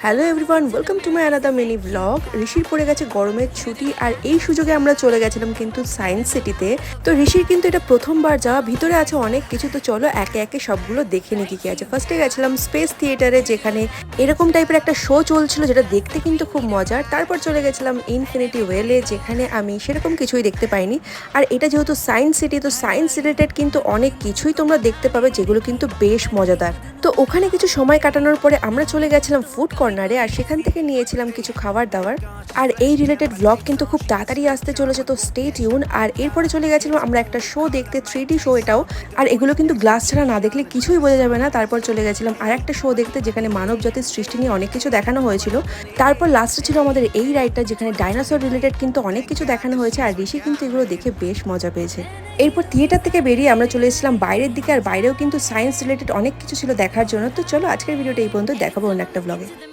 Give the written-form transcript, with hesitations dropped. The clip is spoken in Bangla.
Hello everyone, welcome to my আলাদা মিনি ব্লগ। ঋষির পড়ে গেছে গরমের ছুটি, আর এই সুযোগে আমরা চলে গেছিলাম কিন্তু সায়েন্স সিটিতে। তো ঋষির কিন্তু এটা প্রথমবার যাওয়া, ভিতরে আছে অনেক কিছু। তো চলো একে একে সবগুলো দেখে নিই কি আছে। ফার্স্টে গেছিলাম স্পেস থিয়েটারে, যেখানে এরকম টাইপের একটা শো চলছিল, যেটা দেখতে কিন্তু খুব মজার। তারপর চলে গেছিলাম ইনফিনিটি ওয়েলে, যেখানে আমি সেরকম কিছুই দেখতে পাইনি। আর এটা যেহেতু সায়েন্স সিটি, তো সায়েন্স রিলেটেড কিন্তু অনেক কিছুই তোমরা দেখতে পাবে, যেগুলো কিন্তু বেশ মজাদার। তো ওখানে কিছু সময় কাটানোর পরে আমরা চলে গেছিলাম ফুড কর্নারে, আর সেখান থেকে নিয়েছিলাম কিছু খাবার দাবার। আর এই রিলেটেড ব্লগ কিন্তু খুব তাড়াতাড়ি আসতে চলেছে, তো স্টে টিউন। আর এরপরে চলে গেছিলাম আমরা একটা শো দেখতে, 3D শো এটাও। আর এগুলো কিন্তু গ্লাস ছাড়া না দেখলে কিছুই বোঝা যাবে না। তারপর চলে গেছিলাম আর একটা শো দেখতে, যেখানে মানব জাতির সৃষ্টি নিয়ে অনেক কিছু দেখানো হয়েছিল। তারপর লাস্টে ছিল আমাদের এই রাইডটা, যেখানে ডাইনোসর রিলেটেড কিন্তু অনেক কিছু দেখানো হয়েছে। আর ঋষি কিন্তু এগুলো দেখে বেশ মজা পেয়েছে। এরপর থিয়েটার থেকে বেরিয়ে আমরা চলে এসেছিলাম বাইরের দিকে, আর বাইরেও কিন্তু সায়েন্স রিলেটেড অনেক কিছু ছিল দেখার জন্য। তো চলো আজকের ভিডিওটা এই পর্যন্ত, দেখাবো অন্য একটা ব্লগে।